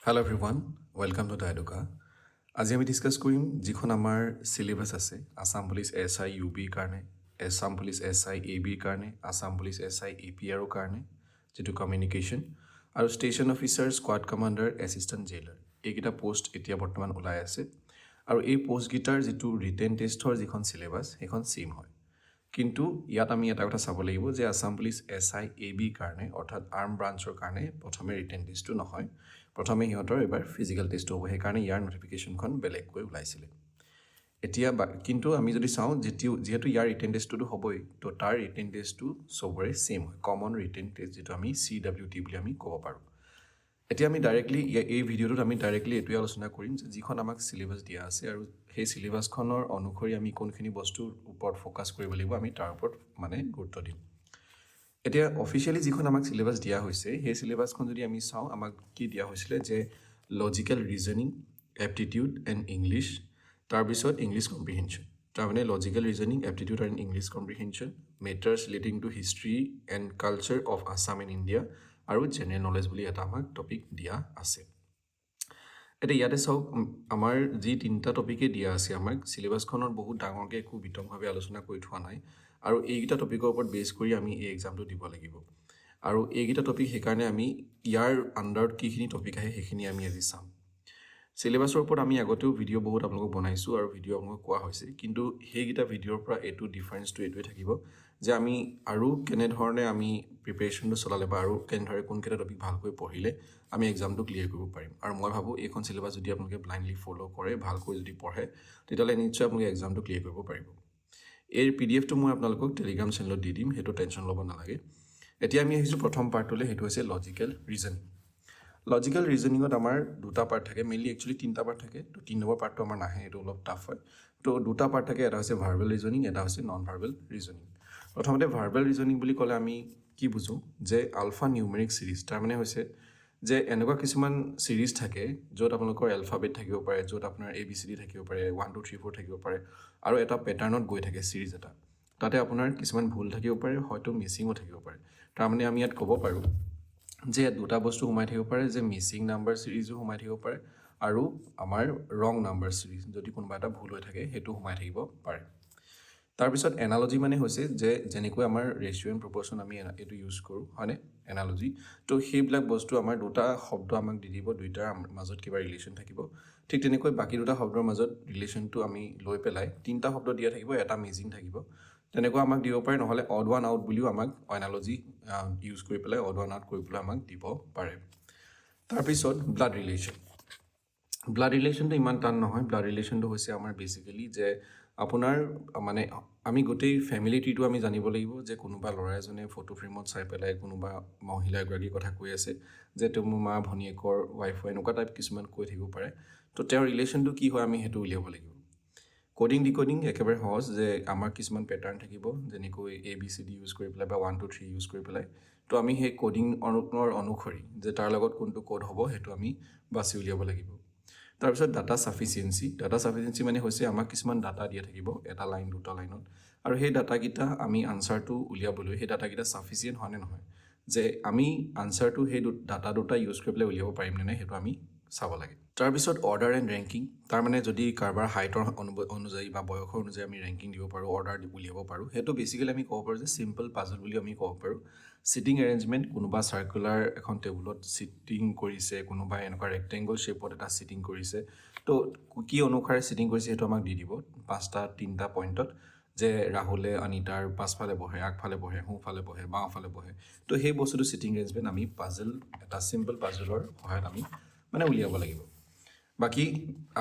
Hello everyone, welcome to Diadoka. আজি আমি discuss কৰিম যিখন আমাৰ চিলেবাছ আছে আছাম পুলিচ SI UBৰ কাৰণে, আছাম পুলিচ SI ABৰ কাৰণে, আছাম পুলিচ SI APRৰ কাৰণে, যিটো কমিউনিকেশ্যন আৰু station officer, squad commander, assistant jailer এইকেইটা পোষ্ট এতিয়া বৰ্তমান ওলাই আছে আৰু এই পোষ্টকেইটাৰ যিটো ৰিটেন টেষ্টৰ যিখন চিলেবাছ সেইখন ছেইম হয়। কিন্তু ইয়াত আমি এটা কথা চাব লাগিব যে আছাম পুলিচ SI ABৰ কাৰণে অৰ্থাৎ আৰ্ম ব্ৰাঞ্চৰ কাৰণে প্ৰথমে ৰিটেন টেষ্টটো নহয়, প্ৰথমে সিহঁতৰ এবাৰ ফিজিকেল টেষ্টটো হ'ব। সেইকাৰণে ইয়াৰ নটিফিকেশ্যনখন বেলেগকৈ ওলাইছিলে। এতিয়া কিন্তু আমি যদি চাওঁ যিহেতু ইয়াৰ ৰিটেন টেষ্টটোতো হ'বই, তো তাৰ ৰিটেন টেষ্টটো চবৰে ছেইম হয়, কমন ৰিটেন টেষ্ট যিটো আমি CWT বুলি আমি ক'ব পাৰোঁ। এতিয়া আমি ডাইৰেক্টলি এই ভিডিঅ'টোত আমি ডাইৰেক্টলি এইটোৱে আলোচনা কৰিম যে যিখন আমাক চিলেবাছ দিয়া আছে আৰু সেই চিলেবাছখনৰ অনুসৰি আমি কোনখিনি বস্তুৰ ওপৰত ফ'কাছ কৰিব লাগিব আমি তাৰ ওপৰত গুৰুত্ব দিম। এতিয়া অফিচিয়েলি যিখন আমাক চিলেবাছ দিয়া হৈছে সেই চিলেবাছখন যদি আমি চাওঁ, আমাক কি দিয়া হৈছিলে যে logical reasoning, aptitude and English, তাৰপিছত ইংলিছ কম্প্ৰিহেনশ্যন। তাৰমানে logical reasoning, aptitude and English comprehension, matters relating to history and culture of Assam and India আৰু জেনেৰেল নলেজ বুলি এটা আমাক টপিক দিয়া আছে। এতিয়া ইয়াতে চাওক, আমাৰ যি তিনিটা টপিকেই দিয়া আছে আমাক চিলেবাছখনত বহুত ডাঙৰকৈ একো বিতংভাৱে আলোচনা কৰি থোৱা নাই আৰু এইকেইটা টপিকৰ ওপৰত বেছ কৰি আমি এই এক্সামটো দিব লাগিব। আৰু এইকেইটা টপিক সেইকাৰণে আমি ইয়াৰ আণ্ডাৰত কিখিনি টপিক আহে সেইখিনি আমি আজি চাম। চিলেবাছৰ ওপৰত আমি আগতেও ভিডিঅ' বহুত আপোনালোকক বনাইছোঁ আৰু ভিডিঅ' আপোনালোকক কোৱা হৈছে, কিন্তু সেইকেইটা ভিডিঅ'ৰ পৰা এইটো ডিফাৰেঞ্চটো এইটোৱে থাকিব যে আমি আৰু কেনেধৰণে আমি প্ৰিপেৰেশ্যনটো চলালে বা আৰু কেনেদৰে কোনকেইটা টপিক ভালকৈ পঢ়িলে আমি এক্সামটো ক্লিয়াৰ কৰিব পাৰিম। আৰু মই ভাবোঁ এইখন চিলেবাছ যদি আপোনালোকে ব্লাইণ্ডলি ফ'ল' কৰে, ভালকৈ যদি পঢ়ে, তেতিয়াহ'লে নিশ্চয় আপোনালোকে এক্সামটো ক্লিয়াৰ কৰিব পাৰিব। এই PDF-টো মই আপোনালোকক টেলিগ্ৰাম চেনেলত দি দিম, সেইটো টেনশ্যন ল'ব নালাগে। এতিয়া আমি আহিছোঁ প্ৰথম পাৰ্টটোলৈ, সেইটো হৈছে লজিকেল ৰিজনিং। লজিকেল ৰিজনিঙত আমাৰ দুটা পাৰ্ট থাকে, মেইনলি একচুৱেলি তিনিটা পাৰ্ট থাকে। তো 3 নম্বৰ পাৰ্টটো আমাৰ নাহে, এইটো অলপ টাফ হয়। তো দুটা পাৰ্ট থাকে, এটা হৈছে ভাৰ্বেল ৰিজনিং, এটা হৈছে নন ভাৰ্বেল ৰিজনিং। প্ৰথমতে ভাৰ্বেল ৰিজনিং বুলি ক'লে আমি কি বুজোঁ যে আলফা নিউমেৰিক ছিৰিজ, তাৰমানে হৈছে যে এনেকুৱা কিছুমান ছিৰিজ থাকে য'ত আপোনালোকৰ এলফাবেট থাকিব পাৰে, য'ত আপোনাৰ ABCD থাকিব পাৰে, 1 2 3 4 থাকিব পাৰে আৰু এটা পেটাৰ্ণত গৈ থাকে ছিৰিজ এটা। তাতে আপোনাৰ কিছুমান ভুল থাকিব পাৰে, হয়তো মিচিঙো থাকিব পাৰে। তাৰমানে আমি ইয়াত ক'ব পাৰোঁ যে ইয়াত দুটা বস্তু সোমাই থাকিব পাৰে, যে মিচিং নাম্বাৰ ছিৰিজো সোমাই থাকিব পাৰে আৰু আমাৰ ৰং নাম্বাৰ ছিৰিজ, যদি কোনোবা এটা ভুল হৈ থাকে সেইটো সোমাই থাকিব পাৰে। তাৰপিছত এনালজি মানে হৈছে যে যেনেকৈ আমাৰ ৰেচিঅ' এণ্ড প্ৰপৰ্শ্যন আমি এইটো ইউজ কৰোঁ, হয়নে, এনালজি। তো সেইবিলাক বস্তু আমাৰ দুটা শব্দ আমাক দি দিব, দুইটাৰ মাজত কিবা ৰিলেশ্যন থাকিব। ঠিক তেনেকৈ বাকী দুটা শব্দৰ মাজত ৰিলেশ্যনটো আমি লৈ পেলাই তিনিটা শব্দ দিয়া থাকিব, এটা মিচিং থাকিব, তেনেকুৱা আমাক দিব পাৰে। নহ'লে অড ওৱান আউট বুলিও আমাক এনালজি ইউজ কৰি পেলাই অড ওৱান আউট কৰি পেলাই আমাক দিব পাৰে। তাৰপিছত ব্লাড ৰিলেশ্যন। ব্লাড ৰিলেশ্যনটো ইমান টান নহয়। ব্লাড ৰিলেশ্যনটো হৈছে আমাৰ বেচিকেলি যে আপোনাৰ আমি গোটেই ফেমিলি ট্ৰীটো আমি জানিব লাগিব, যে কোনোবা ল'ৰা এজনে ফটো ফ্ৰেমত চাই পেলাই কোনোবা মহিলা এগৰাকীৰ কথা কৈ আছে যে তেওঁ মোৰ মা, ভনীয়েকৰ ৱাইফ হয়, এনেকুৱা টাইপ কিছুমান কৈ থাকিব পাৰে। তো তেওঁৰ ৰিলেশ্যনটো কি হয় আমি সেইটো উলিয়াব লাগিব। কোডিং ডিকোডিং একেবাৰে সহজ, যে আমাৰ কিছুমান পেটাৰ্ণ থাকিব, যেনেকৈ ABCD ইউজ কৰি পেলাই বা 1 2 3 ইউজ কৰি পেলাই। তো আমি সেই কোডিং অনুসৰি যে তাৰ লগত কোনটো কোড হ'ব সেইটো আমি বাছি উলিয়াব লাগিব। তাৰপিছত ডাটা চাফিচিয়েঞ্চি। ডাটা চাফিচিয়েঞ্চি মানে হৈছে আমাক কিছুমান ডাটা দিয়া থাকিব, এটা লাইন দুটা লাইনত, আৰু সেই ডাটাকেইটা আমি আনচাৰটো উলিয়াবলৈ সেই ডাটাকেইটা চাফিচিয়েণ্ট হয় নে নহয়, যে আমি আনচাৰটো সেই ডাটা দুটা ইউজ কৰি পেলাই উলিয়াব পাৰিম নে নাই সেইটো আমি চাব লাগে। তাৰপিছত অৰ্ডাৰ এণ্ড ৰেংকিং, তাৰমানে যদি কাৰোবাৰ হাইটৰ অনুযায়ী বা বয়সৰ অনুযায়ী আমি ৰেংকিং দিব পাৰোঁ, অৰ্ডাৰ উলিয়াব পাৰোঁ, সেইটো বেচিকেলি আমি ক'ব পাৰোঁ যে চিম্পল পাজল বুলি আমি ক'ব পাৰোঁ। চিটিং এৰেঞ্জমেণ্ট, কোনোবা চাৰ্কুলাৰ এখন টেবুলত চিটিং কৰিছে, কোনোবাই এনেকুৱা ৰেক্টেংগল শ্বেপত এটা চিটিং কৰিছে, তো কি অনুসাৰে চিটিং কৰিছে সেইটো আমাক দি দিব 3টা পইণ্টত, যে ৰাহুলে অনিতাৰ পাছফালে বহে, আগফালে বহে, সোঁফালে বহে, বাওঁফালে বহে। তো সেই বস্তুটো চিটিং এৰেঞ্জমেণ্ট আমি পাজল, এটা চিম্পল পাজলৰ সহায়ত আমি উলিয়াব লাগিব। বাকী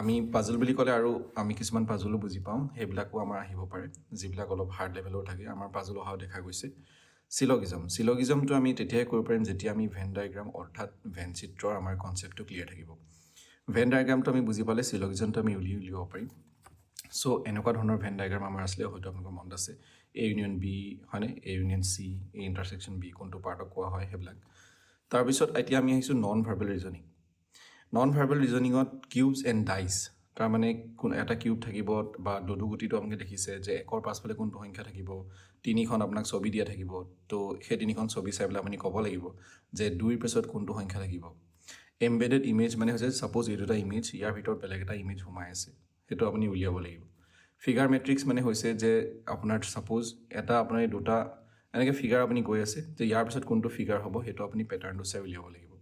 আমি পাজল বুলি ক'লে আৰু আমি কিছুমান পাজলো বুজি পাওঁ, সেইবিলাকো আমাৰ আহিব পাৰে, যিবিলাক অলপ হাৰ্ড লেভেলৰ থাকে। আমাৰ পাজল অহাও দেখা গৈছে। চিলগিজমটো আমি তেতিয়াই কৰিব পাৰিম যেতিয়া আমি ভেন ডায়েগ্ৰাম অৰ্থাৎ ভেন চিত্ৰৰ আমাৰ কনচেপ্টটো ক্লিয়াৰ থাকিব। ভেন ডায়েগ্ৰামটো আমি বুজি পালে চিলগিজমটো আমি উলিয়াব পাৰিম। চ' এনেকুৱা ধৰণৰ ভেন ডায়েগ্ৰাম আমাৰ আছিলে, হয়তো আপোনালোকৰ মনত আছে, A ইউনিয়ন B হয়নে, A union C, A intersection B, কোনটো পাৰ্টক কোৱা হয় সেইবিলাক। তাৰপিছত এতিয়া আমি আহিছোঁ non verbal reasoning. Non verbal ৰিজনিঙত কিউবছ এণ্ড ডাইচ, তাৰমানে এটা কিউব থাকিব বা লুডু গুটিটো আপোনালোকে দেখিছে যে একৰ পাছফালে কোনটো সংখ্যা থাকিব, 3খন আপোনাক ছবি দিয়া থাকিব। তো সেই 3খন ছবি চাই পেলাই আপুনি ক'ব লাগিব যে 2ৰ পিছত কোনটো সংখ্যা থাকিব। এম্বেডেড ইমেজ মানে হৈছে ছাপ'জ এই দুটা ইমেজ ইয়াৰ ভিতৰত বেলেগ এটা ইমেজ সোমাই আছে সেইটো আপুনি উলিয়াব লাগিব ফিগাৰ মেট্ৰিক্স মানে হৈছে যে আপোনাৰ ছাপ'জ এটা আপোনাৰ এই দুটা এনেকৈ ফিগাৰ আপুনি গৈ আছে যে ইয়াৰ পিছত কোনটো ফিগাৰ হ'ব সেইটো আপুনি পেটাৰ্ণটো চাই উলিয়াব লাগিব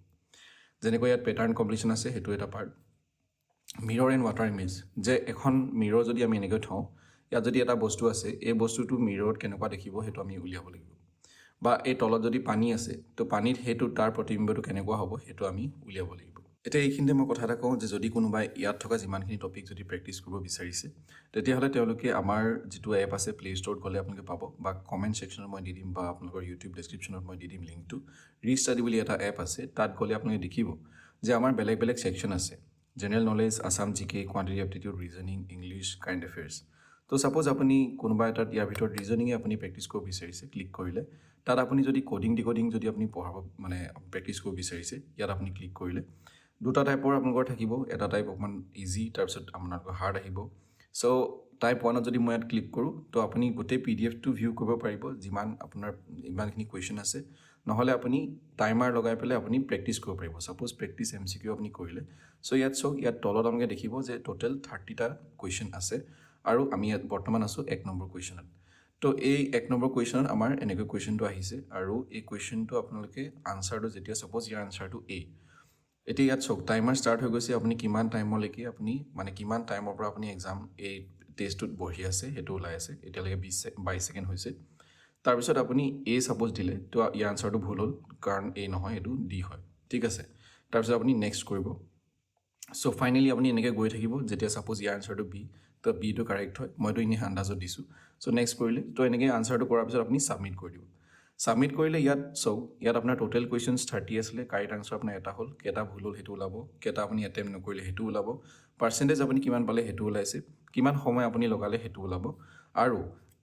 যেনেকৈ ইয়াত পেটাৰ্ণ কমপ্লিশ্যন আছে সেইটো এটা পাৰ্ট মিৰৰ এণ্ড ৱাটাৰ ইমেজ যে এখন মিৰৰ যদি আমি এনেকৈ থওঁ ইয়াত যদি এটা বস্তু আছে এই বস্তুটো মিৰত কেনেকুৱা দেখিব সেইটো আমি উলিয়াব লাগিব বা এই তলত যদি পানী আছে তো পানীত সেইটো তাৰ প্ৰতিবিম্বটো কেনেকুৱা হ'ব সেইটো আমি উলিয়াব লাগিব এতিয়া এইখিনিতে মই কথা এটা কওঁ যে যদি কোনোবাই ইয়াত থকা যিমানখিনি টপিক যদি প্ৰেক্টিছ কৰিব বিচাৰিছে তেতিয়াহ'লে তেওঁলোকে আমাৰ যিটো এপ আছে প্লে' ষ্ট'ৰত গ'লে আপোনালোকে পাব বা কমেণ্ট ছেকশ্যনত মই দি দিম বা আপোনালোকৰ ইউটিউব ডেছক্ৰিপশ্যনত মই দি দিম লিংকটো ৰিষ্টাডি বুলি এটা এপ আছে তাত গ'লে আপোনালোকে দেখিব যে আমাৰ বেলেগ বেলেগ ছেকশ্যন আছে general knowledge Assam G K quantity aptitude reasoning English current affairs তো ছাপ'জ আপুনি কোনোবা এটাত ইয়াৰ ভিতৰত ৰিজনিঙে আপুনি প্ৰেক্টিছ কৰিব বিচাৰিছে ক্লিক কৰিলে তাত আপুনি যদি ক'ডিং ডিক'ডিং যদি আপুনি পঢ়াব মানে প্ৰেক্টিছ কৰিব বিচাৰিছে ইয়াত আপুনি ক্লিক কৰিলে দুটা টাইপৰ আপোনালোকৰ থাকিব এটা টাইপ অকণমান ইজি তাৰপিছত আপোনালোকৰ হাৰ্ড আহিব চ' টাইপ ওৱানত যদি মই ইয়াত ক্লিক কৰোঁ তো আপুনি গোটেই PDF টো ভিউ কৰিব পাৰিব যিমান আপোনাৰ ইমানখিনি কুৱেশ্যন আছে নহ'লে আপুনি টাইমাৰ লগাই পেলাই আপুনি প্ৰেক্টিছ কৰিব পাৰিব ছাপ'জ প্ৰেক্টিছ MCQ আপুনি কৰিলে চ' ইয়াত চাওক ইয়াত তলত আপোনালোকে দেখিব যে টোটেল 30টা কুৱেশ্যন আছে আৰু আমি ইয়াত বৰ্তমান আছোঁ 1 নম্বৰ কুৱেশ্যনত তো এই 1 নম্বৰ কুৱেশ্যনত আমাৰ এনেকৈ কুৱেশ্যনটো আহিছে আৰু এই কুৱেশ্যনটো আপোনালোকে আনচাৰটো যেতিয়া ছাপ'জ ইয়াৰ আনচাৰটো এতিয়া ইয়াত চাওক টাইমাৰ ষ্টাৰ্ট হৈ গৈছে আপুনি কিমান টাইমলৈকে আপুনি মানে কিমান টাইমৰ পৰা আপুনি এক্সাম এই টেষ্টটোত বহি আছে সেইটো ওলাই আছে এতিয়ালৈকে 22 ছেকেণ্ড হৈছে তাৰপিছত আপুনি ছাপ'জ দিলে তো ইয়াৰ আনচাৰটো ভুল হ'ল কাৰণ নহয় এইটো D হয় ঠিক আছে তাৰপিছত আপুনি নেক্সট কৰিব চ' ফাইনেলি আপুনি এনেকৈ গৈ থাকিব যেতিয়া ছাপ'জ ইয়াৰ আনচাৰটো B তো Bটো কাৰেক্ট হয় মইতো এনেই আন্দাজত দিছোঁ চ' নেক্সট কৰিলে তো এনেকৈ আনচাৰটো কৰাৰ পিছত আপুনি ছাবমিট কৰি দিব ছাবমিট কৰিলে ইয়াত চাওক ইয়াত আপোনাৰ টোটেল কুৱেশ্যনছ 30 আছিলে কাৰেক্ট আনচাৰ আপোনাৰ এটা হ'ল কেইটা ভুল হ'ল সেইটো ওলাব কেইটা আপুনি এটেম্প নকৰিলে সেইটো ওলাব পাৰ্চেণ্টেজ আপুনি কিমান পালে সেইটো ওলাইছে কিমান সময় আপুনি লগালে সেইটো ওলাব আৰু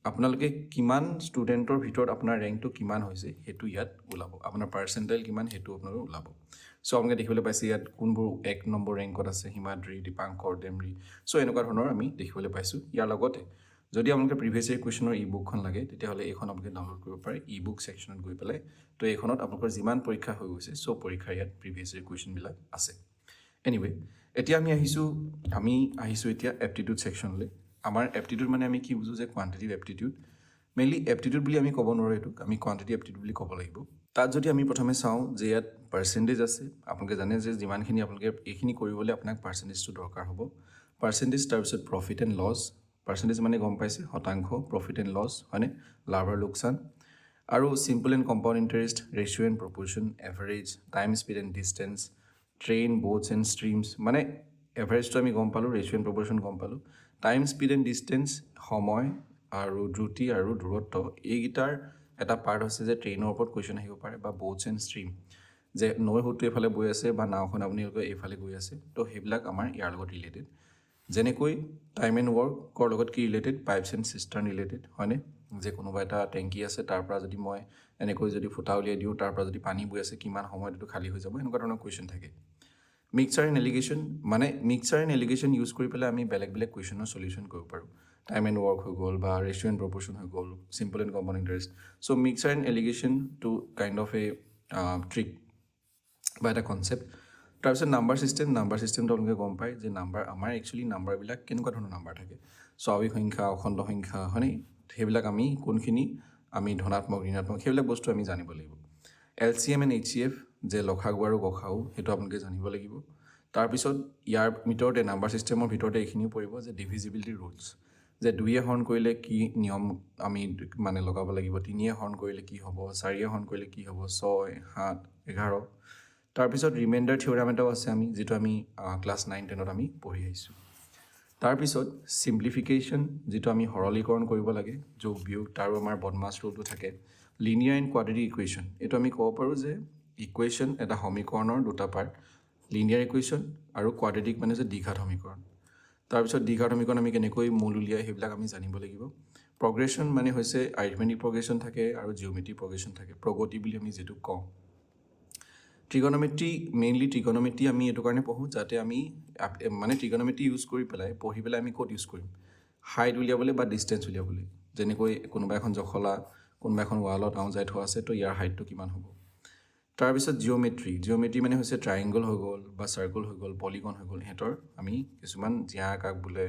আপোনালোকে কিমান ষ্টুডেণ্টৰ ভিতৰত আপোনাৰ ৰেংকটো কিমান হৈছে সেইটো ইয়াত ওলাব আপোনাৰ পাৰ্চেণ্টেজ কিমান সেইটো আপোনালোকে ওলাব চ' আপোনালোকে দেখিবলৈ পাইছে ইয়াত কোনবোৰ 1 নম্বৰ ৰেংকত আছে হিমাদ্ৰী দীপাংকৰ ডেমৰী চ' এনেকুৱা ধৰণৰ আমি দেখিবলৈ পাইছোঁ ইয়াৰ লগতে যদি আপোনালোকে প্ৰিভিয়াছ ইয়েৰ কুৱেশ্যনৰ বুকখন লাগে তেতিয়াহ'লে এইখন আপোনালোকে ডাউনলোড কৰিব পাৰে বুক ছেকশ্যনত গৈ পেলাই তো এইখনত আপোনালোকৰ যিমান পৰীক্ষা হৈ গৈছে চব পৰীক্ষাৰ ইয়াত প্ৰিভিয়াছ ইয়েৰ কুৱেশ্যনবিলাক আছে এনিৱে এতিয়া আমি আহিছোঁ এতিয়া এপ্টিটিউড ছেকশ্যনলৈ আমাৰ এপ্টিটিউড মানে আমি কি বুজোঁ যে কোৱান্টিটিভ এপ্টিটিউড মেইনলি এপ্টিটিউড বুলি আমি ক'ব নোৱাৰোঁ এইটোক আমি কোৱান্টিটিভ এপ্টিটিউড বুলি ক'ব লাগিব তাত যদি আমি প্ৰথমে চাওঁ যে ইয়াত পাৰ্চেণ্টেজ আছে আপোনালোকে জানে যে যিমানখিনি আপোনালোকে এইখিনি কৰিবলৈ আপোনাক পাৰ্চেণ্টেজটো দৰকাৰ হ'ব পাৰ্চেণ্টেজ তাৰপিছত প্ৰফিট এণ্ড লছ পাৰ্চেণ্টেজ মানে গম পাইছে শতাংশ প্ৰফিট এণ্ড লছ হয়নে লাভ আৰু লোকচান আৰু simple and compound interest ratio' and proportion average time speed and distance train boats and streams মানে এভাৰেজটো আমি গম পালোঁ ৰেচিঅ' এণ্ড প্ৰপ'ৰ্শ্যন গম পালোঁ টাইম স্পীড এণ্ড ডিষ্টেঞ্চ সময় আৰু দ্ৰুতি আৰু দূৰত্ব এইকেইটাৰ এটা পাৰ্ট হৈছে যে ট্ৰেইনৰ ওপৰত কুৱেশ্যন আহিব পাৰে বা ব'টছ এণ্ড ষ্ট্ৰীম যে নৈ সোঁতটো এইফালে বৈ আছে বা নাওখন আপোনালোকে এইফালে গৈ আছে তো সেইবিলাক আমাৰ ইয়াৰ লগত ৰিলেটেড যেনেকৈ টাইম এণ্ড ৱৰ্কৰ লগত কি ৰিলেটেড পাইপছ এণ্ড চিষ্টাৰ্ণ ৰিলেটেড হয়নে যে কোনোবা এটা টেংকি আছে তাৰ পৰা যদি মই এনেকৈ যদি ফুটা উলিয়াই দিওঁ তাৰ পৰা যদি পানী বৈ আছে কিমান সময়ত এইটো খালী হৈ যাব এনেকুৱা ধৰণৰ কুৱেশ্যন থাকে মিক্সাৰ এণ্ড এলিগেশ্যন মানে মিক্সাৰ এণ্ড এলিগেশ্যন ইউজ কৰি পেলাই আমি বেলেগ বেলেগ কুৱেশ্যনৰ চলিউশ্যন কৰিব পাৰোঁ টাইম এণ্ড ৱৰ্ক হৈ গ'ল বা ৰেচিঅ' এণ্ড প্ৰপ'ৰ্শ্যন হৈ গ'ল simple and compound interest so' mixture and alligation two kind of a trick বা এটা কনচেপ্ট তাৰপিছত নাম্বাৰ ছিষ্টেমটো আপোনালোকে গম পায় যে আমাৰ একচুৱেলি নাম্বাৰবিলাক কেনেকুৱা ধৰণৰ নাম্বাৰ থাকে স্বাভাৱিক সংখ্যা অখণ্ড সংখ্যা হয়নে সেইবিলাক কোনখিনি আমি ধনাত্মক ঋণাত্মক সেইবিলাক বস্তু আমি জানিব লাগিব LCM এণ্ড HCF যে লসাগু আৰু গসাগু সেইটো আপোনালোকে জানিব লাগিব তাৰপিছত ইয়াৰ ভিতৰতে নাম্বাৰ ছিষ্টেমৰ ভিতৰতে এইখিনিও পৰিব যে ডিভিজিবিলিটি ৰুলছ যে 2য়ে হৰণ কৰিলে কি নিয়ম আমি মানে লগাব লাগিব 3য়ে হৰণ কৰিলে কি হ'ব 4য়ে হৰণ কৰিলে কি হ'ব 6 7 11 তাৰপিছত ৰিমাইণ্ডাৰ থিয়ৰাম এটাও আছে যিটো আমি ক্লাছ 9-10ত আমি পঢ়ি আহিছোঁ তাৰপিছত ছিম্প্লিফিকেশ্যন যিটো আমি সৰলীকৰণ কৰিব লাগে যোগ বিয়োগ তাৰো আমাৰ বদমাছ ৰুলটো থাকে লিনিয়াৰ এণ্ড কোৱাড্ৰেটিক ইকুৱেশ্যন এইটো আমি ক'ব পাৰোঁ যে ইকুৱেশ্যন এটা সমীকৰণৰ দুটা পাৰ্ট লিনিয়াৰ ইকুৱেশ্যন আৰু কোৱাড্ৰেটিক মানে যে দ্বিঘাত সমীকৰণ তাৰপিছত দ্বিঘাত সমীকৰণ আমি কেনেকৈ মূল উলিয়াই সেইবিলাক আমি জানিব লাগিব প্ৰগ্ৰেশ্যন মানে হৈছে আৰিথমেটিক প্ৰগ্ৰেশ্যন থাকে আৰু জিঅ'মেট্ৰিক প্ৰগ্ৰেশ্যন থাকে প্ৰগতি বুলি আমি যিটো কওঁ ট্ৰিগনমেট্ৰি আমি এইটো কাৰণে পঢ়োঁ যাতে আমি মানে ট্ৰিগনমেট্ৰি ইউজ কৰি পেলাই পঢ়ি পেলাই আমি ক'ত ইউজ কৰিম হাইট উলিয়াবলৈ বা ডিষ্টেঞ্চ উলিয়াবলৈ যেনেকৈ কোনোবা এখন জখলা কোনোবা এখন ৱালত আউজাই থোৱা আছে তো ইয়াৰ হাইটটো কিমান হ'ব তাৰপিছত জিঅ'মেট্ৰি মানে হৈছে ট্ৰাইংগল হৈ গ'ল বা চাৰ্কল হৈ গ'ল, পলিগন হৈ গ'ল, সিহঁতৰ আমি কিছুমান জিয়া কাক বোলে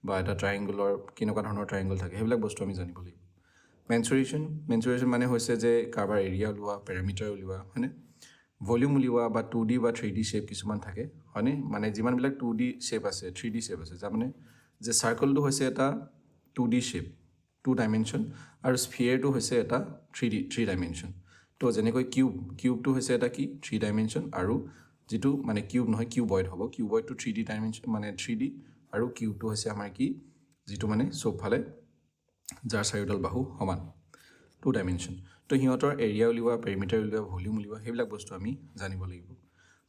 বা এটা ট্ৰাইংগলৰ কেনেকুৱা ধৰণৰ ট্ৰাইংগল থাকে সেইবিলাক বস্তু আমি জানিব লাগিব। মেনচুৰেশ্যন মানে হৈছে যে কাৰোবাৰ এৰিয়া উলিওৱা, পেৰামিটাৰ উলিওৱা, হয়নে? ভলিউম উলিওৱা বা 2D বা 3D শ্বেপ কিছুমান থাকে, হয়নে? মানে যিমানবিলাক 2D শ্বেপ আছে, 3D শ্বেপ আছে, তাৰমানে যে চাৰ্কলটো হৈছে এটা 2D শ্বেপ, 2 ডাইমেনশ্যন, আৰু স্ফিয়াৰটো হৈছে এটা 3 ডাইমেনশ্যন। তো যেনেকৈ কিউবটো হৈছে এটা কি 3 ডাইমেনশ্যন, আৰু যিটো মানে কিউব নহয় কিউবইড হ'ব, কিউবইডটো 3D ডাইমেনশ্যন মানে 3D, আৰু কিউবটো হৈছে আমাৰ কি যিটো মানে চবফালে যাৰ চাৰিওডাল বাহু সমান, 2 ডাইমেনশ্যন। তো সিহঁতৰ এৰিয়া উলিওৱা, পেৰিমিটাৰ উলিওৱা, ভলিউম উলিওৱা, সেইবিলাক বস্তু আমি জানিব লাগিব।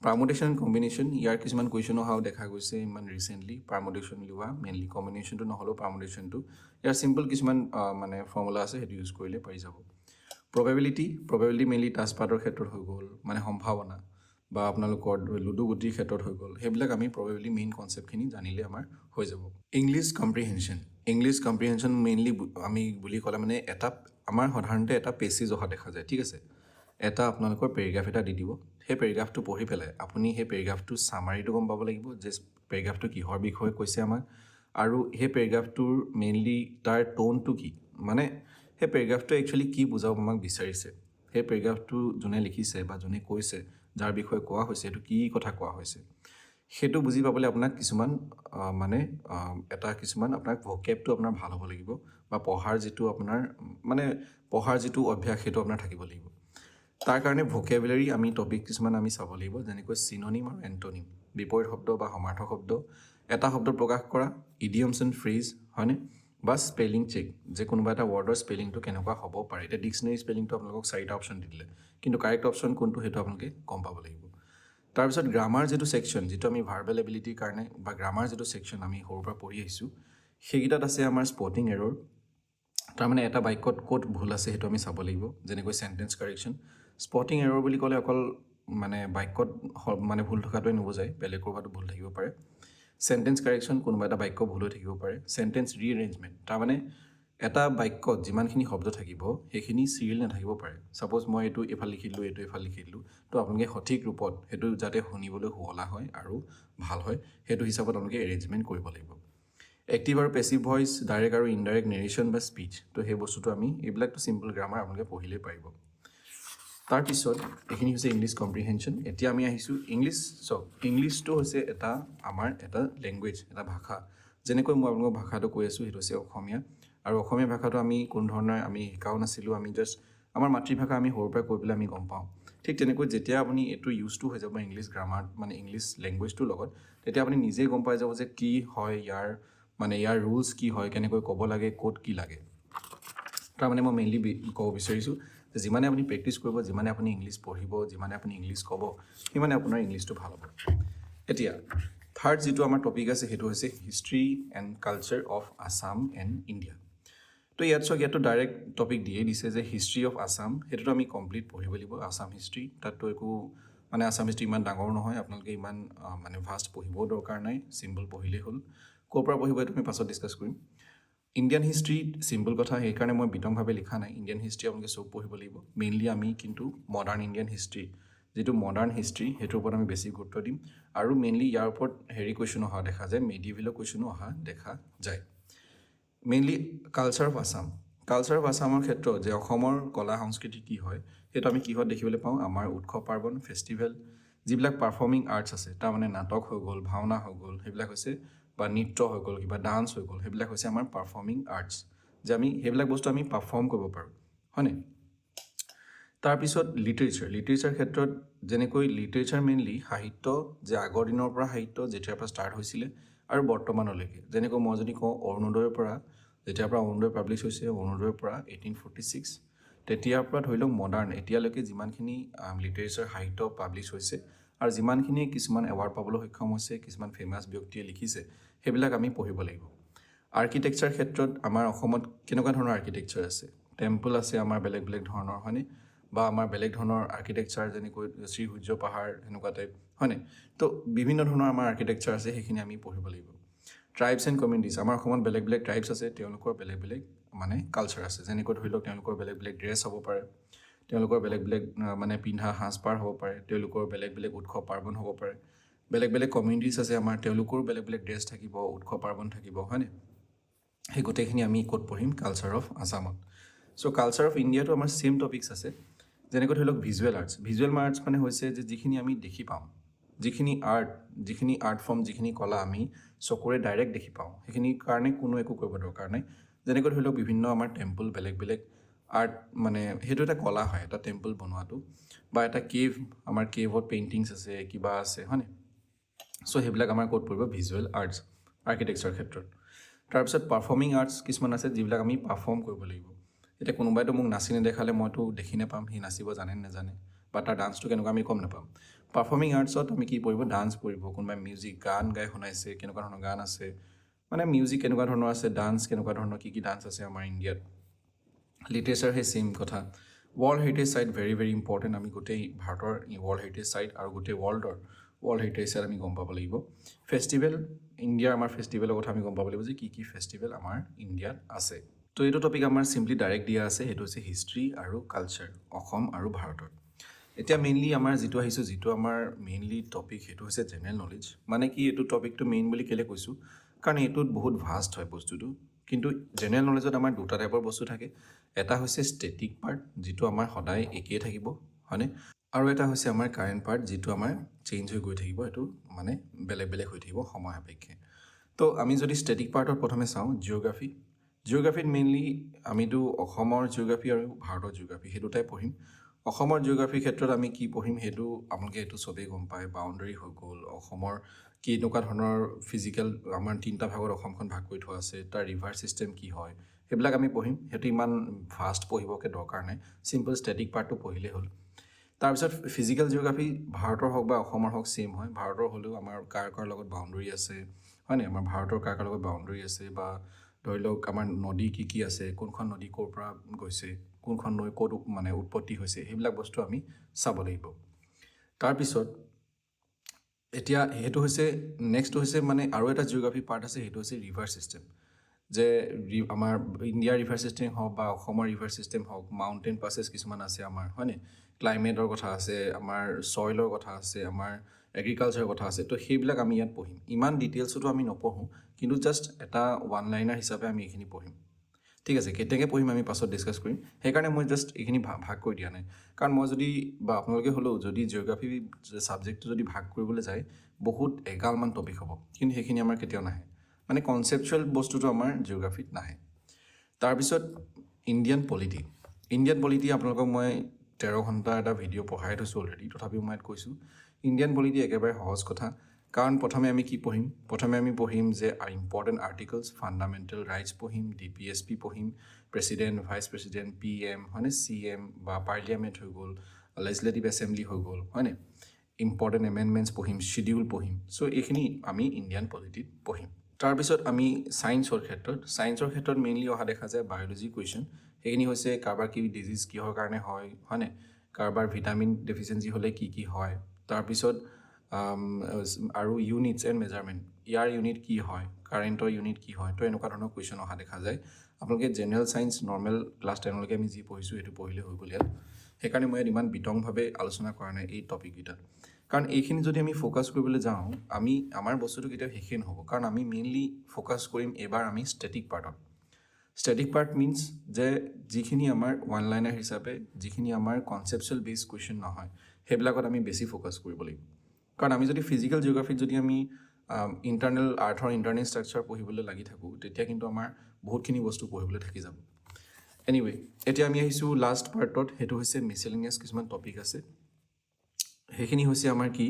পাৰ্মুটেশ্যন এণ্ড কম্বিনেশ্যন, ইয়াৰ কিছুমান কুৱেশ্যন অহাও দেখা গৈছে ইমান ৰিচেণ্টলি। পাৰ্মুটেশ্যন উলিওৱা মেইনলি, কম্বিনেশ্যনটো নহ'লেও পাৰ্মুটেশ্যনটো, ইয়াৰ চিম্পল কিছুমান মানে ফৰ্মুলা আছে, সেইটো ইউজ কৰিলে পাৰি যাব। প্ৰবেবিলিটি মেইনলি তাছপাতৰ ক্ষেত্ৰত হৈ গ'ল, মানে সম্ভাৱনা, বা আপোনালোকৰ লুডু গুটিৰ ক্ষেত্ৰত হৈ গ'ল, সেইবিলাক আমি প্ৰবেবিলিটি মেইন কনচেপ্টখিনি জানিলে আমাৰ হৈ যাব। ইংলিছ কম্প্ৰিহেনশ্যন মেইনলি আমি বুলি ক'লে মানে এটা আমাৰ সাধাৰণতে এটা পেছেজ অহা দেখা যায়, ঠিক আছে? এটা আপোনালোকৰ পেৰেগ্ৰাফ এটা দি দিব, সেই পেৰেগ্ৰাফটো পঢ়ি পেলাই আপুনি সেই পেৰেগ্ৰাফটোৰ ছামাৰীটো গম পাব লাগিব যে পেৰেগ্ৰাফটো কিহৰ বিষয়ে কৈছে আমাক, আৰু সেই পেৰেগ্ৰাফটোৰ মেইনলি তাৰ টোনটো কি, মানে সেই পেৰেগ্ৰাফটোৱে একচুৱেলি কি বুজাব আমাক বিচাৰিছে, সেই পেৰেগ্ৰাফটো যোনে লিখিছে বা যোনে কৈছে, যাৰ বিষয়ে কোৱা হৈছে, সেইটো কি কথা কোৱা হৈছে, সেইটো বুজি পাবলৈ আপোনাক কিছুমান কিছুমান আপোনাক ভকেবটো আপোনাৰ ভাল হ'ব লাগিব, বা পঢ়াৰ যিটো অভ্যাস সেইটো আপোনাৰ থাকিব লাগিব। তাৰ কাৰণে ভকেবুলাৰী আমি টপিক কিছুমান আমি চাব লাগিব, যেনেকৈ চিননিম আৰু এণ্টনিম, বিপৰীত শব্দ বা সমাৰ্থক শব্দ, এটা শব্দ প্ৰকাশ কৰা, ইডিয়মছ এণ্ড ফ্ৰেজ, হয়নে? বা স্পেলিং চেক, যে কোনোবা এটা ৱৰ্ডৰ স্পেলিংটো কেনেকুৱা হ'ব পাৰে। এতিয়া ডিক্সনেৰী স্পেলিংটো আপোনালোকক 4টা অপশ্যন দি দিলে, কিন্তু কাৰেক্ট অপশ্যন কোনটো সেইটো আপোনালোকে গম পাব লাগিব। তাৰপিছত গ্ৰামাৰ যিটো ছেকশ্যন, যিটো আমি ভাৰ্বেল এবিলিটিৰ কাৰণে বা গ্ৰামাৰ যিটো ছেকশ্যন আমি সৰুৰ পৰা পঢ়ি আহিছোঁ, সেইকেইটাত আছে আমাৰ স্পটিং এৰৰ, তাৰমানে এটা বাক্যত ক'ত ভুল আছে সেইটো আমি চাব লাগিব, যেনেকৈ চেণ্টেন্স কাৰেকশ্যন। স্পটিং এৰৰ বুলি ক'লে অকল মানে বাক্যত মানে ভুল থকাটোৱে নুবুজায়, বেলেগ ক'ৰবাতো ভুল থাকিব পাৰে। চেণ্টেন্স কাৰেকশ্যন, কোনোবা এটা বাক্য ভুল হৈ থাকিব পাৰে। চেণ্টেন্স ৰিএৰেঞ্জমেণ্ট, তাৰমানে এটা বাক্যত যিমানখিনি শব্দ থাকিব সেইখিনি চিৰিয়েল নাথাকিব পাৰে। ছাপ'জ মই এইটো এইফাল লিখি দিলোঁ, এইটো এইফাল লিখি দিলোঁ, তো আপোনালোকে সঠিক ৰূপত সেইটো যাতে শুনিবলৈ শুৱলা হয় আৰু ভাল হয়, সেইটো হিচাপত আপোনালোকে এৰেঞ্জমেণ্ট কৰিব লাগিব। এক্টিভ আৰু পেছিভ ভইচ, ডাইৰেক্ট আৰু ইনডাইৰেক্ট নেৰেশ্যন বা স্পীচ, তো সেই বস্তুটো এইবিলাকতো চিম্পল গ্ৰামাৰ আপোনালোকে পঢ়িলেই পাৰিব। তাৰপিছত এইখিনি হৈছে ইংলিছ কম্প্ৰিহেনশ্যন। এতিয়া আমি আহিছোঁ ইংলিছটো হৈছে আমাৰ এটা লেংগুৱেজ, এটা ভাষা। যেনেকৈ মই আপোনালোকক ভাষাটো কৈ আছোঁ, সেইটো হৈছে অসমীয়া, আৰু অসমীয়া ভাষাটো আমি কোনো ধৰণৰ আমি শিকাও নাছিলোঁ, আমি জাষ্ট আমাৰ মাতৃভাষা আমি সৰুৰ পৰা কৈ পেলাই আমি গম পাওঁ। ঠিক তেনেকৈ যেতিয়া আপুনি এইটো ইউজটো হৈ যাব ইংলিছ গ্ৰামাৰ, মানে ইংলিছ লেংগুৱেজটোৰ লগত, তেতিয়া আপুনি নিজেই গম পাই যাব যে কি হয় ইয়াৰ ৰুলছ কি হয়, কেনেকৈ ক'ব লাগে, ক'ত কি লাগে। তাৰমানে মই মেইনলি ক'ব বিচাৰিছোঁ যে যিমানে আপুনি প্ৰেক্টিছ কৰিব, যিমানে আপুনি ইংলিছ পঢ়িব, যিমানে আপুনি ইংলিছ ক'ব, সিমানে আপোনাৰ ইংলিছটো ভাল হ'ব। এতিয়া থাৰ্ড যিটো আমাৰ টপিক আছে সেইটো হৈছে history and culture of Assam and India. তো ইয়াততো ডাইৰেক্ট টপিক দিয়েই দিছে যে হিষ্ট্ৰী অফ আছাম, সেইটোতো আমি কমপ্লিট পঢ়িব লাগিব। আছাম হিষ্ট্ৰী, তাততো একো আছাম হিষ্ট্ৰী ইমান ডাঙৰ নহয়, আপোনালোকে ইমান ভাষ্ট পঢ়িবও দৰকাৰ নাই, চিম্পল পঢ়িলেই হ'ল। ক'ৰ পৰা পঢ়িব এইটো আমি পাছত ডিছকাছ কৰিম। ইণ্ডিয়ান হিষ্ট্ৰী চিম্পল কথা, সেইকাৰণে মই বিতংভাৱে লিখা নাই। ইণ্ডিয়ান হিষ্ট্ৰী আপোনালোকে চব পঢ়িব লাগিব। মেইনলি আমি কিন্তু মডাৰ্ণ ইণ্ডিয়ান হিষ্ট্ৰী, যিটো মডাৰ্ণ হিষ্ট্ৰী, সেইটোৰ ওপৰত আমি বেছি গুৰুত্ব দিম, আৰু মেইনলি ইয়াৰ ওপৰত কুৱেশ্যন অহা দেখা যায়, মেডিভেলৰ কুৱেশ্যনো অহা দেখা যায়। মেইনলি কালচাৰ অফ আছামৰ ক্ষেত্ৰত যে অসমৰ কলা সংস্কৃতি কি হয়, সেইটো আমি কিহত দেখিবলৈ পাওঁ, আমাৰ উৎসৱ পাৰ্বণ, ফেষ্টিভেল, যিবিলাক পাৰফৰ্মিং আৰ্টছ আছে, তাৰমানে নাটক হৈ গ'ল, ভাওনা হৈ গ'ল, সেইবিলাক হৈছে, বা নৃত্য হৈ গ'ল, কিবা ডান্স হৈ গ'ল, সেইবিলাক হৈছে আমাৰ পাৰফৰ্মিং আৰ্টছ, যে আমি সেইবিলাক বস্তু আমি পাৰফৰ্ম কৰিব পাৰোঁ, হয়নে? তাৰপিছত লিটাৰেচাৰ ক্ষেত্ৰত যেনেকৈ লিটাৰেচাৰ মেইনলি সাহিত্য, যে আগৰ দিনৰ পৰা সাহিত্য যেতিয়াৰ পৰা ষ্টাৰ্ট হৈছিলে আৰু বৰ্তমানলৈকে, যেনেকৈ মই যদি কওঁ অৰুণোদয়ৰ পৰা, যেতিয়াৰ পৰা অৰুণোদয় পাব্লিছ হৈছে, অৰুণোদয়ৰ পৰা 1846, তেতিয়াৰ পৰা ধৰি লওক মডাৰ্ণ এতিয়ালৈকে যিমানখিনি লিটাৰেচাৰ সাহিত্য পাব্লিছ হৈছে, আৰু যিমানখিনি কিছুমান এৱাৰ্ড পাবলৈ সক্ষম হৈছে, কিছুমান ফেমাছ ব্যক্তিয়ে লিখিছে, সেইবিলাক আমি পঢ়িব লাগিব। আৰ্কিটেকচাৰ ক্ষেত্ৰত আমাৰ অসমত কেনেকুৱা ধৰণৰ আৰ্কিটেকচাৰ আছে, টেম্পল আছে আমাৰ বেলেগ বেলেগ ধৰণৰ, হয়নে? বা আমাৰ বেলেগ ধৰণৰ আৰ্কিটেকচাৰ, যেনেকৈ শ্ৰীসূৰ্য পাহাৰ সেনেকুৱা টাইপ, হয়নে? তো বিভিন্ন ধৰণৰ আমাৰ আৰ্কিটেকচাৰ আছে, সেইখিনি আমি পঢ়িব লাগিব। ট্ৰাইবছ এণ্ড কমিউনিটিজ, আমাৰ অসমত বেলেগ বেলেগ ট্ৰাইবছ আছে, তেওঁলোকৰ বেলেগ বেলেগ কালচাৰ আছে, যেনেকৈ ধৰি লওক তেওঁলোকৰ বেলেগ বেলেগ ড্ৰেছ হ'ব পাৰে, তেওঁলোকৰ বেলেগ বেলেগ মানে পিন্ধা সাজপাৰ হ'ব পাৰে, তেওঁলোকৰ বেলেগ বেলেগ উৎসৱ পাৰ্বণ হ'ব পাৰে, বেলেগ বেলেগ কমিউনিটিছ আছে আমাৰ, তেওঁলোকৰো বেলেগ বেলেগ ড্ৰেছ থাকিব, উৎসৱ পাৰ্বণ থাকিব, হয়নে? সেই গোটেইখিনি আমি ক'ত পঢ়িম? কালচাৰ অফ আছামত। চ' কালচাৰ অফ ইণ্ডিয়াটো আমাৰ ছেইম টপিকছ আছে। যেনেকৈ ধৰি লওক ভিজুৱেল আৰ্টছ। ভিজুৱেল আৰ্টছ মানে হৈছে যে যিখিনি আমি দেখি পাওঁ, যিখিনি আৰ্ট ফৰ্ম, যিখিনি কলা আমি চকুৰে ডাইৰেক্ট দেখি পাওঁ, সেইখিনিৰ কাৰণে কোনো একো কৰিব দৰকাৰ নাই। যেনেকৈ ধৰি লওক বিভিন্ন আমাৰ টেম্পল, বেলেগ বেলেগ আৰ্ট, মানে সেইটো এটা কলা হয়, এটা টেম্পল বনোৱাটো, বা এটা কেভ, আমাৰ কেভত পেইণ্টিংছ আছে, কিবা আছে, হয়নে? চ' সেইবিলাক আমাৰ ক'ত পৰিব? ভিজুৱেল আৰ্টছ, আৰ্কিটেক্সাৰ ক্ষেত্ৰত। তাৰপিছত পাৰফৰ্মিং আৰ্টছ কিছুমান আছে, যিবিলাক আমি পাৰফৰ্ম কৰিব লাগিব। এতিয়া কোনোবাইতো মোক নাচি নেদেখালে মইতো দেখি নাপাম সি নাচিব জানে নাজানে, বা তাৰ ডান্সটো কেনেকুৱা আমি গম নাপাম। পাৰফৰ্মিং আৰ্টছত আমি কি পৰিব? ডান্স পৰিব, কোনোবাই মিউজিক, গান গাই শুনাইছে, কেনেকুৱা ধৰণৰ গান আছে, মানে মিউজিক কেনেকুৱা ধৰণৰ আছে, ডান্স কেনেকুৱা ধৰণৰ, কি ডান্স আছে আমাৰ ইণ্ডিয়াত। লিটাৰেচাৰ সেই ছেইম কথা। ৱৰ্ল্ড হেৰিটেজ চাইট ভেৰি ভেৰি ইম্পৰ্টেণ্ট। আমি গোটেই ভাৰতৰ ৱৰ্ল্ড হেৰিটেজ চাইট আৰু গোটেই ৱৰ্ল্ডৰ ৱৰ্ল্ড হেৰিটেজ চাইট আমি গম পাব লাগিব। ফেষ্টিভেল, ইণ্ডিয়াৰ আমাৰ ফেষ্টিভেলৰ কথা আমি গম পাব লাগিব যে কি ফেষ্টিভেল আমাৰ ইণ্ডিয়াত আছে। তো এইটো টপিক আমাৰ চিম্পলি ডাইৰেক্ট দিয়া আছে, সেইটো হৈছে হিষ্ট্ৰী আৰু কালচাৰ, অসম আৰু ভাৰতৰ। এতিয়া মেইনলি আমাৰ যিটো আমাৰ মেইনলি টপিক, সেইটো হৈছে জেনেৰেল নলেজ। মানে কি, এইটো টপিকটো মেইন বুলি কেলৈ কৈছোঁ? কাৰণ এইটোত বহুত ভাষ্ট হয় বস্তুটো। কিন্তু জেনেৰেল নলেজত আমাৰ দুটা টাইপৰ বস্তু থাকে। এটা হৈছে ষ্টেটিক পাৰ্ট, যিটো আমাৰ সদায় একেই থাকিব, হয়নে? আৰু এটা হৈছে আমাৰ কাৰেণ্ট পাৰ্ট, যিটো আমাৰ চেঞ্জ হৈ গৈ থাকিব, এইটো মানে বেলেগ বেলেগ হৈ থাকিব সময় সাপেক্ষে। তো আমি যদি ষ্টেটিক পাৰ্টত প্ৰথমে চাওঁ, জিঅ'গ্ৰাফিত মেইনলি আমিতো অসমৰ জিঅ'গ্ৰাফি আৰু ভাৰতৰ জিঅ'গ্ৰাফি সেই দুটাই পঢ়িম। অসমৰ জিঅ'গ্ৰাফিৰ ক্ষেত্ৰত আমি কি পঢ়িম, সেইটো আপোনালোকে এইটো চবেই গম পায়। বাউণ্ডাৰী হৈ গ'ল, অসমৰ কেনেকুৱা ধৰণৰ ফিজিকেল, আমাৰ 3টা ভাগত অসমখন ভাগ কৰি থোৱা আছে, তাৰ ৰিভাৰ ছিষ্টেম কি হয়, সেইবিলাক আমি পঢ়িম। সেইটো ইমান ফাষ্ট পঢ়িবকৈ দৰকাৰ নাই, চিম্পল ষ্টেটিক পাৰ্টটো পঢ়িলেই হ'ল। তাৰপিছত ফিজিকেল জিঅ'গ্ৰাফি ভাৰতৰ হওক বা অসমৰ হওক ছেইম হয়। ভাৰতৰ হ'লেও আমাৰ কাৰ কাৰ লগত বাউণ্ডাৰী আছে, হয়নে? আমাৰ ভাৰতৰ কাৰ কাৰ লগত বাউণ্ডাৰী আছে, বা ধৰি লওক আমাৰ নদী কি আছে, কোনখন নদী ক'ৰ পৰা গৈছে, কোনখন নৈ ক'ত মানে উৎপত্তি হৈছে, সেইবিলাক বস্তু আমি চাব লাগিব। তাৰপিছত এতিয়া সেইটো হৈছে নেক্সট হৈছে মানে আৰু এটা জিঅ'গ্ৰাফি পাৰ্ট আছে, সেইটো হৈছে ৰিভাৰ ছিষ্টেম। যে আমাৰ ইণ্ডিয়াৰ ৰিভাৰ ছিষ্টেম হওক বা অসমৰ ৰিভাৰ ছিষ্টেম হওক, মাউণ্টেইন পাছেছ কিছুমান আছে আমাৰ, হয়নে? ক্লাইমেটৰ কথা আছে, আমাৰ ছইলৰ কথা আছে, আমাৰ এগ্ৰিকালচাৰৰ কথা আছে। তো সেইবিলাক আমি ইয়াত পঢ়িম। ইমান ডিটেইলছতো আমি নপঢ়োঁ, কিন্তু জাষ্ট এটা ওৱান লাইনাৰ হিচাপে আমি এইখিনি পঢ়িম। ঠিক আছে, কেতিয়াকৈ পঢ়িম আমি পাছত ডিছকাছ কৰিম। সেইকাৰণে মই জাষ্ট এইখিনি ভাগ কৰি দিয়া নাই। কাৰণ মই যদি, বা আপোনালোকে হ'লেও যদি জিঅ'গ্ৰাফি ছাবজেক্টটো যদি ভাগ কৰিবলৈ যায়, বহুত এগালমান টপিক হ'ব, কিন্তু সেইখিনি আমাৰ কেতিয়াও নাহে। মানে কনচেপচুৱেল বস্তুটো আমাৰ জিঅ'গ্ৰাফিত নাহে। তাৰপিছত ইণ্ডিয়ান পলিটি আপোনালোকক মই 13 ঘণ্টা এটা ভিডিঅ' পঢ়াই থৈছোঁ অলৰেডি, তথাপিও মই ইয়াত কৈছোঁ। ইণ্ডিয়ান পলিটি একেবাৰে সহজ কথা। কাৰণ প্ৰথমে আমি কি পঢ়িম? প্ৰথমে আমি পঢ়িম যে ইম্পৰ্টেণ্ট আৰ্টিকলছ, ফাণ্ডামেণ্টেল ৰাইটছ পঢ়িম, DPSP পঢ়িম, প্ৰেচিডেণ্ট, ভাইচ প্ৰেচিডেণ্ট, PM, হয়নে? CM বা পাৰ্লিয়ামেণ্ট হৈ গ'ল, লেজিছলেটিভ এছেম্বলি হৈ গ'ল, হয়নে? ইম্পৰ্টেণ্ট এমেণ্ডমেণ্টছ পঢ়িম, শ্বিডিউল পঢ়িম। চ' এইখিনি আমি ইণ্ডিয়ান পলিটিত পঢ়িম। তাৰপিছত আমি ছায়েন্সৰ ক্ষেত্ৰত মেইনলি অহা দেখা যায় বায়'লজি কুৱেশ্যন। সেইখিনি হৈছে কাৰোবাৰ কি ডিজিজ কিহৰ কাৰণে হয়, হয়নে? কাৰোবাৰ ভিটামিন ডেফিচিয়েঞ্চি হ'লে কি হয়। তাৰপিছত আৰু units and measurement, year unit কি হয়, কাৰেণ্টৰ ইউনিট কি হয়। তো এনেকুৱা ধৰণৰ কুৱেশ্যন অহা দেখা যায়। আপোনালোকে জেনেৰেল ছায়েন্স নৰ্মেল ক্লাছ 10লৈকে আমি যি পঢ়িছোঁ সেইটো পঢ়িলে হৈ গ'ল ইয়াত। সেইকাৰণে মই ইয়াত ইমান বিতংভাৱে আলোচনা কৰা নাই এই টপিককেইটাত। কাৰণ এইখিনি যদি আমি ফ'কাছ কৰিবলৈ যাওঁ, আমাৰ বস্তুটো কেতিয়াও শেষেই নহ'ব। কাৰণ আমি মেইনলি ফ'কাছ কৰিম এইবাৰ আমি ষ্টেটিক পাৰ্টত। ষ্টেটিক পাৰ্ট মিনছ যে যিখিনি আমাৰ ওৱান লাইনাৰ হিচাপে, যিখিনি আমাৰ কনচেপচুৱেল বেছ কুৱেশ্যন নহয়, সেইবিলাকত আমি বেছি ফ'কাছ কৰিব লাগিব। কাৰণ আমি যদি ফিজিকেল জিঅ'গ্ৰাফিত যদি আমি ইণ্টাৰনেল আৰ্থৰ ইণ্টাৰনেল ষ্ট্ৰাকচাৰ পঢ়িবলৈ লাগি থাকোঁ, তেতিয়া কিন্তু আমাৰ বহুতখিনি বস্তু পঢ়িবলৈ থাকি যাব। এনিৱে, এতিয়া আমি আহিছোঁ লাষ্ট পাৰ্টত, সেইটো হৈছে মিছেলেনিয়াছ কিছুমান টপিক আছে। সেইখিনি হৈছে আমাৰ কি,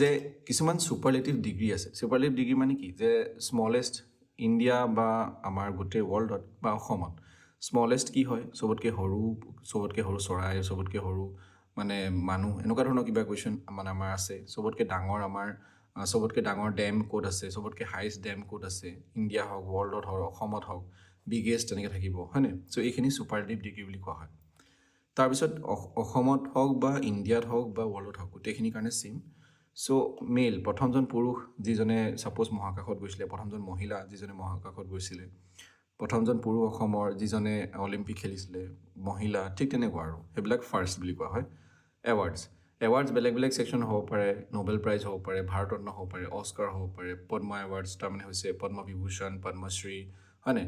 যে কিছুমান ছুপাৰলেটিভ ডিগ্ৰী আছে। ছুপাৰলেটিভ ডিগ্ৰী মানে কি, যে স্মলেষ্ট ইণ্ডিয়া বা আমাৰ গোটেই ৱৰ্ল্ডত বা অসমত স্মলেষ্ট কি হয়, চবতকৈ সৰু চৰাই, চবতকৈ সৰু মানে মানুহ, এনেকুৱা ধৰণৰ কিবা কুৱেশ্যন মানে আমাৰ আছে। চবতকৈ ডাঙৰ ডেম ক'ত আছে, চবতকৈ হায়েষ্ট ডেম ক'ত আছে, ইণ্ডিয়া হওক, ৱৰ্ল্ডত হওক, অসমত হওক, বিগেষ্ট তেনেকৈ থাকিব, হয়নে? চ' এইখিনি ছুপাৰলেটিভ ডিগ্ৰী বুলি কোৱা হয়। তাৰপিছত অসমত হওক বা ইণ্ডিয়াত হওক বা ৱৰ্ল্ডত হওক, গোটেইখিনিৰ কাৰণে ছেইম। চ' মেল, প্ৰথমজন পুৰুষ যিজনে ছাপ'জ মহাকাশত গৈছিলে, প্ৰথমজন মহিলা যিজনে মহাকাশত গৈছিলে, প্ৰথমজন পুৰুষ অসমৰ যিজনে অলিম্পিক খেলিছিলে মহিলা ঠিক তেনেকুৱা আৰু সেইবিলাক ফাৰ্ষ্ট বুলি কোৱা হয় এৱাৰ্ডছ বেলেগ বেলেগ ছেকশ্যন হ'ব পাৰে নোবেল প্ৰাইজ হ'ব পাৰে ভাৰতৰত্ন হ'ব পাৰে অস্কাৰ হ'ব পাৰে পদ্ম এৱাৰ্ডছ তাৰমানে হৈছে পদ্মবিভূষণ পদ্মশ্ৰী হয়নে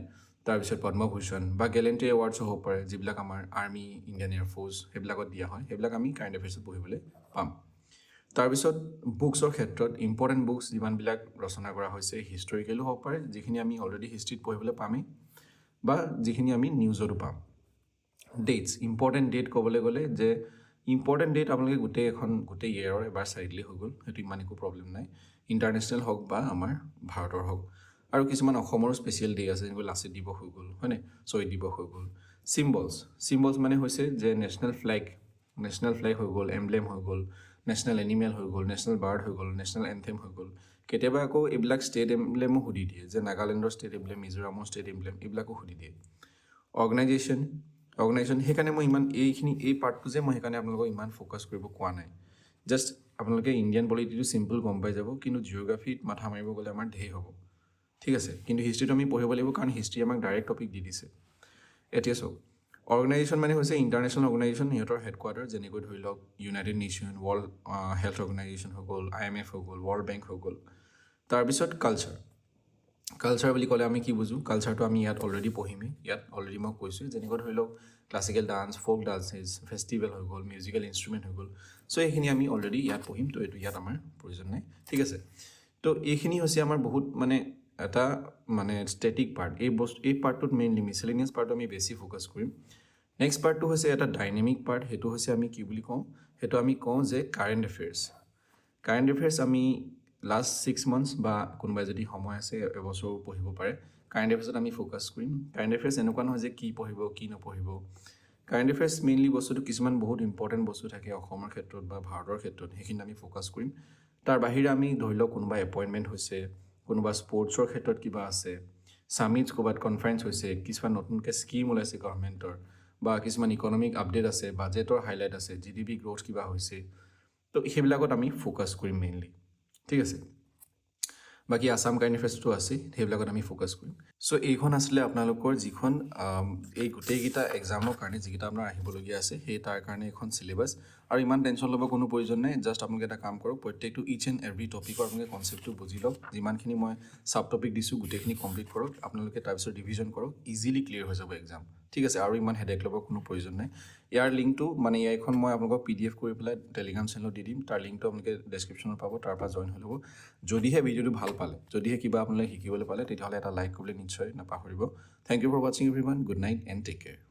তাৰপিছত পদ্মভূষণ বা গেলেণ্ট্ৰি এৱাৰ্ডছো হ'ব পাৰে যিবিলাক আমাৰ আৰ্মি ইণ্ডিয়ান এয়াৰফ'ৰ্চ সেইবিলাকত দিয়া হয় সেইবিলাক আমি কাৰেণ্ট এফেয়াৰ্ছত পঢ়িবলৈ পাম তাৰপিছত বুকছৰ ক্ষেত্ৰত ইম্পৰ্টেণ্ট বুকছ যিমানবিলাক ৰচনা কৰা হৈছে হিষ্টৰিকেলো হ'ব পাৰে যিখিনি আমি অলৰেডি হিষ্ট্ৰীত পঢ়িবলৈ পামেই বা যিখিনি আমি নিউজতো পাম ডেটছ ইম্পৰ্টেণ্ট ডেট ক'বলৈ গ'লে যে ইম্পৰ্টেণ্ট ডেট আপোনালোকে গোটেই ইয়েৰৰ এবাৰ চাই দিলেই হৈ গ'ল সেইটো ইমান একো প্ৰব্লেম নাই ইণ্টাৰনেশ্যনেল হওক বা আমাৰ ভাৰতৰ হওক আৰু কিছুমান অসমৰো স্পেচিয়েল ডে আছে যেনেকৈ লাচিত দিৱস হৈ গ'ল হয়নে শ্বহীদ দিৱস হৈ গ'ল চিম্বলছ মানে হৈছে যে নেশ্যনেল ফ্লেগ হৈ গ'ল এমব্লেম হৈ গ'ল নেশ্যনেল এনিমেল হৈ গ'ল নেশ্যনেল বাৰ্ড হৈ গ'ল নেশ্যনেল এনথেম হৈ গ'ল কেতিয়াবা আকৌ এইবিলাক ষ্টেট এমব্লেমো সুধি দিয়ে যে নাগালেণ্ডৰ ষ্টেট এমব্লেম মিজোৰামৰ ষ্টেট এমব্লেম এইবিলাকো সুধি দিয়ে অৰ্গেনাইজেশ্যন সেইকাৰণে মই এই পাৰ্টটো যে মই সেইকাৰণে আপোনালোকক ইমান ফ'কাছ কৰিব কোৱা নাই জাষ্ট আপোনালোকে ইণ্ডিয়ান পলিটিটো চিম্পল গম পাই যাব কিন্তু জিঅ'গ্ৰাফিত মাথা মাৰিব গ'লে আমাৰ ঢেৰ হ'ব ঠিক আছে কিন্তু হিষ্ট্ৰীটো আমি পঢ়িব লাগিব কাৰণ হিষ্ট্ৰী আমাক ডাইৰেক্ট টপিক দি দিছে এতিয়া চাওক অৰ্গেনাইজেশ্যন মানে হৈছে ইণ্টাৰনেশ্যনেল অৰ্গেনাইজেশ্যন সিহঁতৰ হেডকোৱাৰ্টাৰ যেনেকৈ ধৰি লওক United nation world health organisation হৈ গ'ল IMF হৈ গ'ল ৱৰ্ল্ড বেংক হৈ গ'ল তাৰপিছত কালচাৰ বুলি ক'লে আমি কি বুজোঁ কালচাৰটো আমি ইয়াত অলৰেডি পঢ়িমেই ইয়াত অলৰেডি মই কৈছোঁ যেনেকৈ ধৰি লওক classical dance folk dances festival হৈ গ'ল মিউজিকেল ইনষ্ট্ৰুমেণ্ট হৈ গ'ল চ' এইখিনি আমি অলৰেডি ইয়াত পঢ়িম তো এইটো ইয়াত আমাৰ প্ৰয়োজন নাই ঠিক আছে তো এইখিনি হৈছে আমাৰ বহুত মানে এটা মানে ষ্টেটিক পাৰ্ট এই পাৰ্টটোত মেইনলি মিছেলেনিয়াছ পাৰ্টটো আমি বেছি ফ'কাছ কৰিম নেক্সট পাৰ্টটো হৈছে এটা ডাইনেমিক পাৰ্ট সেইটো হৈছে আমি কি বুলি কওঁ সেইটো আমি কওঁ যে কাৰেণ্ট এফেয়াৰ্ছ আমি লাষ্ট 6 মান্থছ বা কোনোবাই যদি সময় আছে এবছৰো পঢ়িব পাৰে কাৰেণ্ট এফেয়াৰ্ছত আমি ফ'কাছ কৰিম কাৰেণ্ট এফেয়াৰ্ছ এনেকুৱা নহয় যে কি পঢ়িব কি নপঢ়িব কাৰেণ্ট এফেয়াৰ্ছ মেইনলি বস্তুটো কিছুমান বহুত ইম্পৰ্টেণ্ট বস্তু থাকে অসমৰ ক্ষেত্ৰত বা ভাৰতৰ ক্ষেত্ৰত সেইখিনি আমি ফ'কাছ কৰিম তাৰ বাহিৰে আমি ধৰি লওক কোনোবা এপইণ্টমেণ্ট হৈছে কোনোবা স্পৰ্টছৰ ক্ষেত্ৰত কিবা আছে ছামিটছ ক'ৰবাত কনফাৰেঞ্চ হৈছে কিছুমান নতুনকৈ স্কিম ওলাইছে গভৰ্ণমেণ্টৰ বা কিছুমান ইকনমিক আপডেট আছে বাজেটৰ হাইলাইট আছে GDP গ্ৰ'থ কিবা হৈছে তো সেইবিলাকত আমি ফ'কাছ কৰিম মেইনলি ঠিক আছে বাকী আছাম কাৰেণ্ট এফেয়াৰ্ছটো আছে সেইবিলাকত আমি ফ'কাছ কৰিম চ' এইখন আছিলে আপোনালোকৰ যিখন এই গোটেইকেইটা এক্সামৰ কাৰণে যিকেইটা আপোনাৰ আহিবলগীয়া আছে সেই তাৰ কাৰণে এখন চিলেবাছ আৰু ইমান টেনশ্যন ল'ব কোনো প্ৰয়োজন নাই জাষ্ট আপোনালোকে এটা কাম কৰক প্ৰত্যেকটো ইচ এণ্ড এভৰি টপিকৰ আপোনালোকে কনচেপ্টটো বুজি লওক যিমানখিনি মই ছাব টপিক দিছোঁ গোটেইখিনি কমপ্লিট কৰক আপোনালোকে তাৰপিছত ৰিভিজন কৰক ইজিলি ক্লিয়াৰ হৈ যাব এক্সাম ঠিক আছে আৰু ইমান হেডেক ল'ব কোনো প্ৰয়োজন নাই ইয়াৰ লিংকটো মানে এইখন মই আপোনালোকক PDF কৰি পেলাই টেলিগ্ৰাম চেনেলত দি দিম তাৰ লিংকটো আপোনালোকে ডেছক্ৰিপশ্যনত পাব তাৰ পৰা জইন হৈ ল'ব যদিহে ভিডিঅ'টো ভাল পালে যদিহে কিবা আপোনালোকে শিকিবলৈ পালে তেতিয়াহ'লে এটা লাইক কৰিবলৈ নিশ্চয় নাপাহৰিব থেংক ইউ ফৰ ৱাচিং everyone good night and take care